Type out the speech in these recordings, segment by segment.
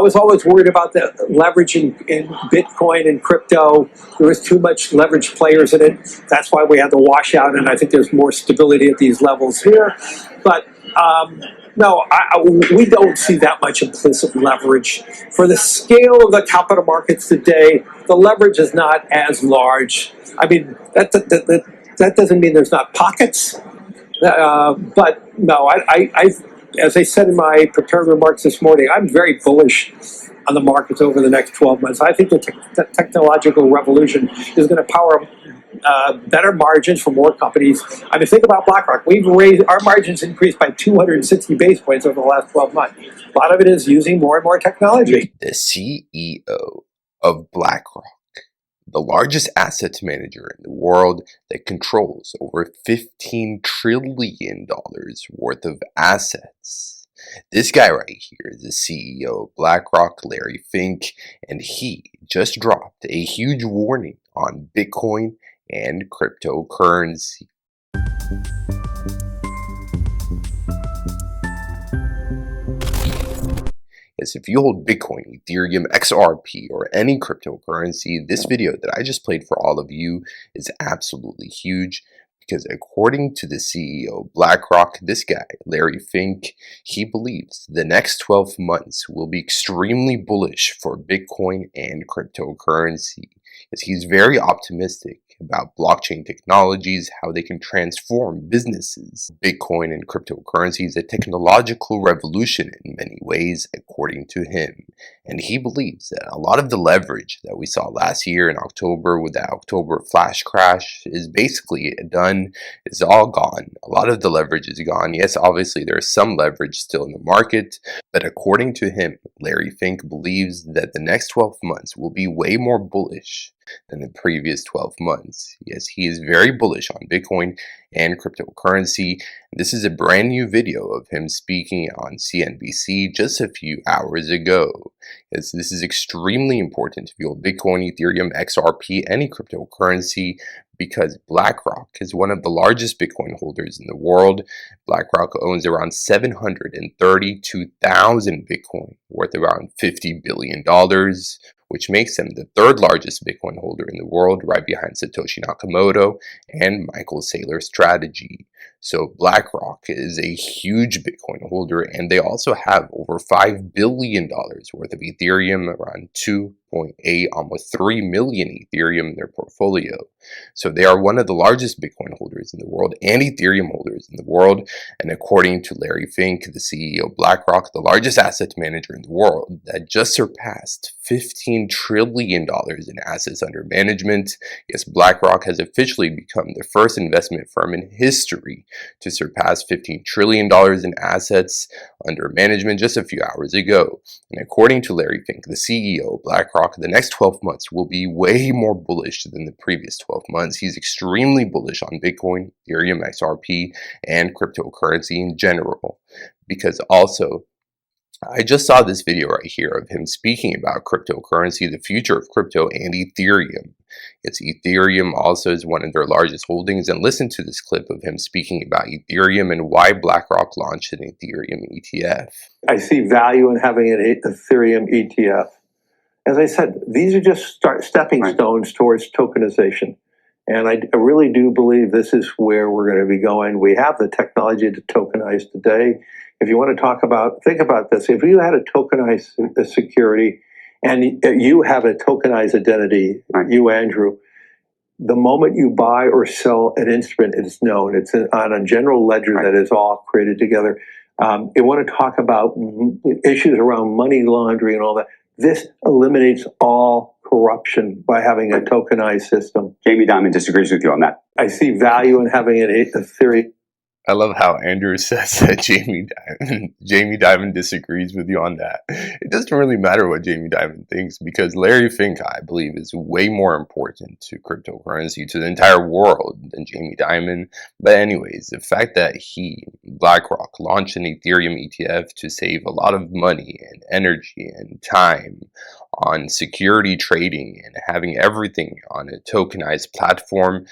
was always worried about the leverage in Bitcoin and crypto. There was too much leverage players in it. That's why we had the washout, and I think there's more stability at these levels here. But no, we don't see that much implicit leverage. For the scale of the capital markets today, the leverage is not as large. I mean, that doesn't mean there's not pockets. But no, as I said in my prepared remarks this morning, I'm very bullish on the markets over the next 12 months. I think the technological revolution is going to power better margins for more companies. I mean, think about Blackrock. We've raised our margins increased by 260 basis points over the last 12 months. A lot of it is using more and more technology. The CEO of Blackrock, the largest asset manager in the world that controls over $15 trillion worth of assets. This guy right here is the CEO of Blackrock, Larry Fink, and he just dropped a huge warning on Bitcoin and cryptocurrency. Yes, if you hold Bitcoin, Ethereum, XRP, or any cryptocurrency, this video that I just played for all of you is absolutely huge because according to the CEO of Blackrock, this guy, Larry Fink, he believes the next 12 months will be extremely bullish for Bitcoin and cryptocurrency. Yes, he's very optimistic about blockchain technologies, how they can transform businesses. Bitcoin and cryptocurrency is a technological revolution in many ways, according to him. And he believes that a lot of the leverage that we saw last year in October with the October flash crash is basically done. It's all gone. A lot of the leverage is gone. Yes, obviously there's some leverage still in the market, but according to him, Larry Fink believes that the next 12 months will be way more bullish than the previous 12 months. Yes, he is very bullish on Bitcoin and cryptocurrency. This is a brand new video of him speaking on CNBC just a few hours ago. Yes, this is extremely important if you hold Bitcoin, Ethereum, XRP, any cryptocurrency, because BlackRock is one of the largest Bitcoin holders in the world. BlackRock owns around 732,000 Bitcoin, worth around $50 billion, which makes them the third largest Bitcoin holder in the world, right behind Satoshi Nakamoto and Michael Saylor's strategy. So BlackRock is a huge Bitcoin holder, and they also have over $5 billion worth of Ethereum, around 2.8, almost 3 million Ethereum in their portfolio. So they are one of the largest Bitcoin holders in the world and Ethereum holders in the world. And according to Larry Fink, the CEO of BlackRock, the largest asset manager in the world, that just surpassed $15 trillion in assets under management. Yes, BlackRock has officially become the first investment firm in history to surpass $15 trillion in assets under management just a few hours ago. And according to Larry Fink, the CEO of BlackRock, the next 12 months will be way more bullish than the previous 12 months. He's extremely bullish on Bitcoin, Ethereum, XRP, and cryptocurrency in general, because also I just saw this video right here of him speaking about cryptocurrency, the future of crypto, and Ethereum. It's Ethereum also is one of their largest holdings, and listen to this clip of him speaking about Ethereum and why BlackRock launched an Ethereum ETF. I see value in having an Ethereum ETF. As I said, these are just stepping stones towards tokenization. And I really do believe this is where we're going to be going. We have the technology to tokenize today. If you want to think about this, if you had a tokenized security and you have a tokenized identity, you, Andrew, the moment you buy or sell an instrument, it's known. It's on a general ledger that is all created together. You want to talk about issues around money laundering and all that. This eliminates all corruption by having a tokenized system. Jamie Dimon disagrees with you on that. I see value in having an Ethereum. I love how Andrew says that Jamie Dimon disagrees with you on that. It doesn't really matter what Jamie Dimon thinks, because Larry Fink, I believe, is way more important to cryptocurrency, to the entire world, than Jamie Dimon. But anyways, the fact that BlackRock, launched an Ethereum ETF to save a lot of money and energy and time on security trading and having everything on a tokenized platform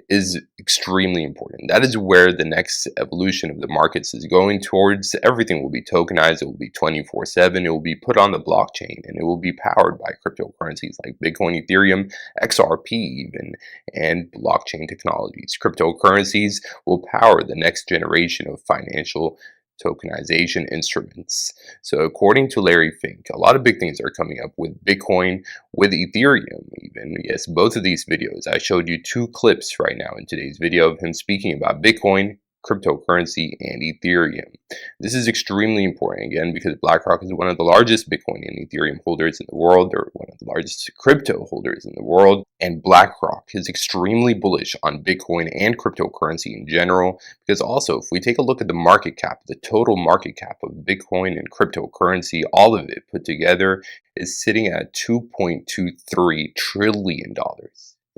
is extremely important. That is where the next evolution of the markets is going towards. Everything will be tokenized, it will be 24/7, it will be put on the blockchain, and it will be powered by cryptocurrencies like Bitcoin, Ethereum, XRP even, and blockchain technologies. Cryptocurrencies will power the next generation of financial tokenization instruments. So according to Larry Fink, a lot of big things are coming up with Bitcoin, with Ethereum even. Yes, both of these videos, I showed you 2 clips right now in today's video of him speaking about Bitcoin, cryptocurrency, and Ethereum. This is extremely important again because BlackRock is one of the largest Bitcoin and Ethereum holders in the world, or one of the largest crypto holders in the world, and BlackRock is extremely bullish on Bitcoin and cryptocurrency in general because also if we take a look at the market cap, the total market cap of Bitcoin and cryptocurrency, all of it put together is sitting at $2.23 trillion.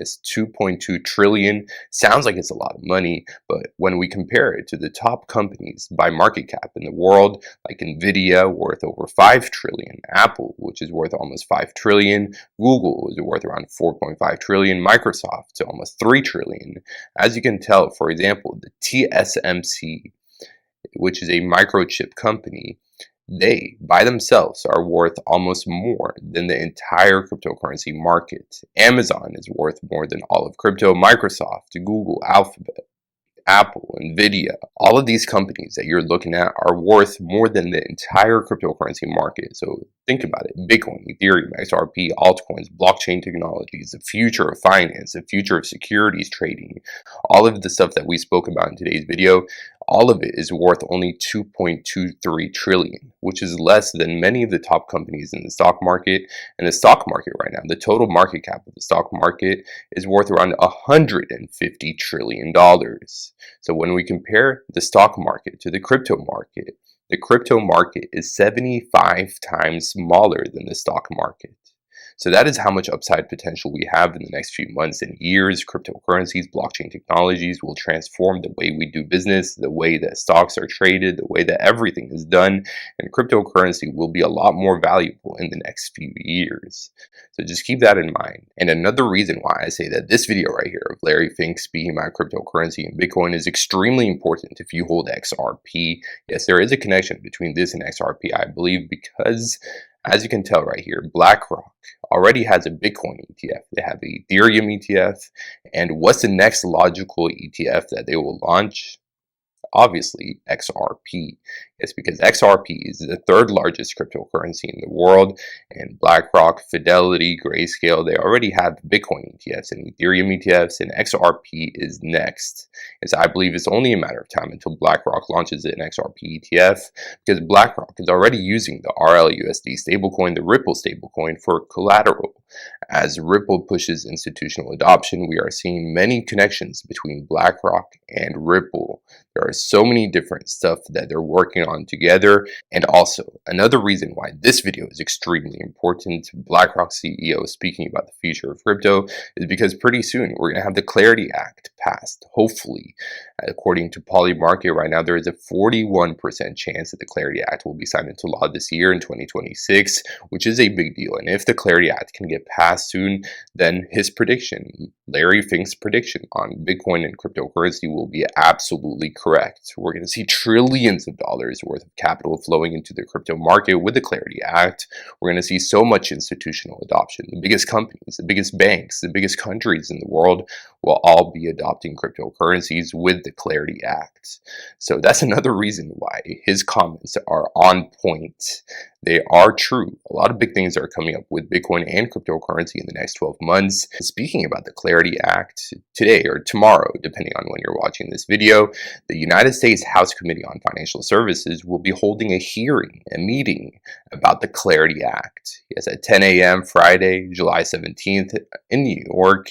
It's 2.2 trillion. Sounds like it's a lot of money, but when we compare it to the top companies by market cap in the world, like Nvidia, worth over 5 trillion, Apple, which is worth almost 5 trillion, Google is worth around 4.5 trillion, Microsoft almost 3 trillion. As you can tell, for example, the TSMC, which is a microchip company, they, by themselves, are worth almost more than the entire cryptocurrency market. Amazon is worth more than all of crypto. Microsoft, Google, Alphabet, Apple, Nvidia, all of these companies that you're looking at are worth more than the entire cryptocurrency market. So think about it. Bitcoin, Ethereum, XRP, altcoins, blockchain technologies, the future of finance, the future of securities trading, all of the stuff that we spoke about in today's video, all of it is worth only 2.23 trillion, which is less than many of the top companies in the stock market. And the stock market right now, the total market cap of the stock market is worth around $150 trillion. So when we compare the stock market to the crypto market is 75 times smaller than the stock market. So that is how much upside potential we have in the next few months and years. Cryptocurrencies, blockchain technologies will transform the way we do business, the way that stocks are traded, the way that everything is done, and cryptocurrency will be a lot more valuable in the next few years. So just keep that in mind. And another reason why I say that this video right here of Larry Fink speaking about cryptocurrency and Bitcoin is extremely important if you hold XRP. Yes, there is a connection between this and XRP, I believe, because as you can tell right here, BlackRock already has a Bitcoin ETF. They have the Ethereum ETF. And what's the next logical ETF that they will launch? Obviously, XRP. It's because XRP is the 3rd largest cryptocurrency in the world, and BlackRock, Fidelity, Grayscale, they already have Bitcoin ETFs and Ethereum ETFs, and XRP is next. As I believe it's only a matter of time until BlackRock launches an XRP ETF, because BlackRock is already using the RLUSD stablecoin, the Ripple stablecoin, for collateral. As Ripple pushes institutional adoption, we are seeing many connections between BlackRock and Ripple. There are so many different stuff that they're working on together. And also, another reason why this video is extremely important, BlackRock CEO speaking about the future of crypto, is because pretty soon we're going to have the Clarity Act passed, hopefully. According to Polymarket right now, there is a 41% chance that the Clarity Act will be signed into law this year in 2026, which is a big deal. And if the Clarity Act can get passed soon, then his prediction, Larry Fink's prediction on Bitcoin and cryptocurrency will be absolutely correct. We're going to see trillions of dollars worth of capital flowing into the crypto market with the Clarity Act. We're going to see so much institutional adoption. The biggest companies, the biggest banks, the biggest countries in the world will all be adopting cryptocurrencies with the Clarity Act. So that's another reason why his comments are on point. They are true. A lot of big things are coming up with Bitcoin and cryptocurrency in the next 12 months. Speaking about the Clarity Act, today or tomorrow, depending on when you're watching this video, the United States House Committee on Financial Services will be holding a hearing, a meeting about the Clarity Act. Yes, at 10 a.m. Friday, July 17th in New York,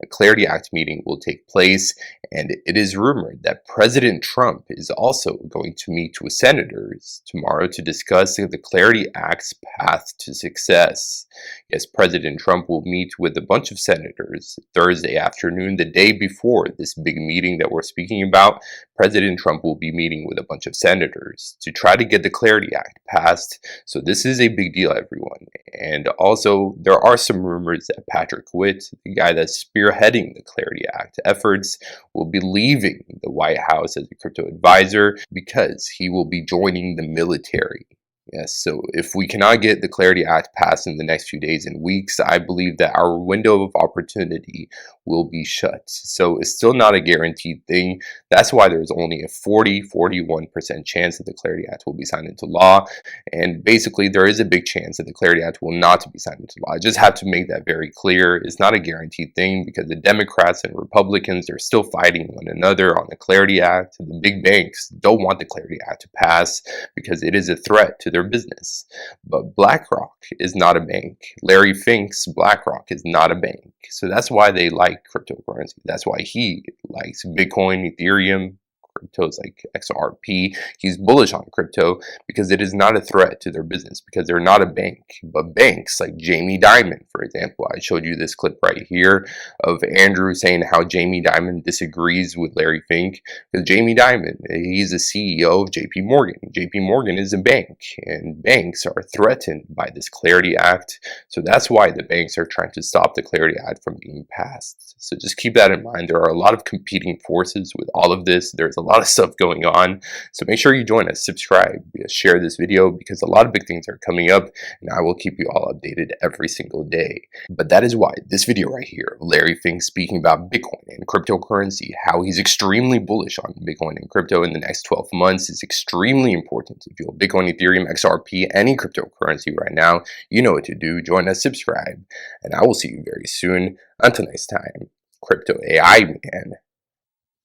a Clarity Act meeting will take place, and it is rumored that President Trump is also going to meet with senators tomorrow to discuss the Clarity Clarity Act's path to success. Yes, President Trump will meet with a bunch of senators Thursday afternoon, the day before this big meeting that we're speaking about. President Trump will be meeting with a bunch of senators to try to get the Clarity Act passed. So this is a big deal, everyone. And also, there are some rumors that Patrick Witt, the guy that's spearheading the Clarity Act efforts, will be leaving the White House as a crypto advisor because he will be joining the military. Yes, so if we cannot get the Clarity Act passed in the next few days and weeks, I believe that our window of opportunity will be shut. So it's still not a guaranteed thing. That's why there's only a 41% chance that the Clarity Act will be signed into law. And basically, there is a big chance that the Clarity Act will not be signed into law. I just have to make that very clear. It's not a guaranteed thing because the Democrats and Republicans are still fighting one another on the Clarity Act. The big banks don't want the Clarity Act to pass because it is a threat to their business. But Blackrock is not a bank. Larry Fink's Blackrock is not a bank. So that's why they like cryptocurrency. That's why he likes Bitcoin, Ethereum, cryptos like XRP. He's bullish on crypto because it is not a threat to their business, because they're not a bank. But banks like Jamie Dimon, for example, I showed you this clip right here of Andrew saying how Jamie Dimon disagrees with Larry Fink, because Jamie Dimon, he's the CEO of JP Morgan. JP Morgan is a bank, and banks are threatened by this Clarity Act. So that's why the banks are trying to stop the Clarity Act from being passed. So just keep that in mind. There are a lot of competing forces with all of this. There's a lot of stuff going on. So make sure you join us, subscribe, share this video, because a lot of big things are coming up and I will keep you all updated every single day. But that is why this video right here, Larry Fink speaking about Bitcoin and cryptocurrency, how he's extremely bullish on Bitcoin and crypto in the next 12 months is extremely important. If you have Bitcoin, Ethereum, XRP, any cryptocurrency right now, you know what to do. Join us, subscribe, and I will see you very soon. Until next time, Crypto AI Man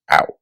out.